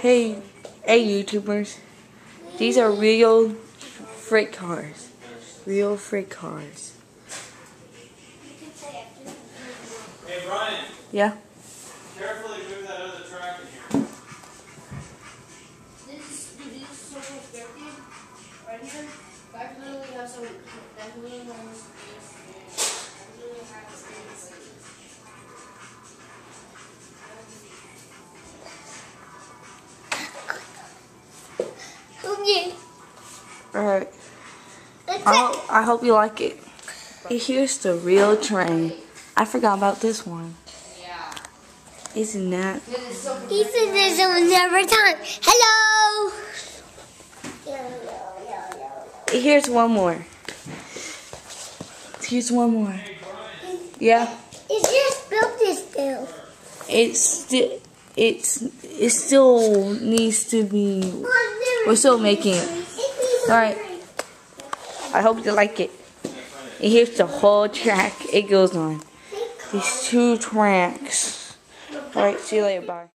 Hey, YouTubers. These are real freight cars. Real freight cars. Hey Brian. Yeah? Carefully move that other track in here. This is so restricted right here. I literally have some. That literally has space. I literally have space. Alright. I hope you like it. Here's the real train. I forgot about this one. Yeah. Isn't that? He said this never time. Hello. Here's one more. Here's one more. Yeah? It's just built this still. It still needs to be. We're still making it. Alright. I hope you like it. And here's the whole track it goes on. These 2 tracks. Alright, see you later. Bye.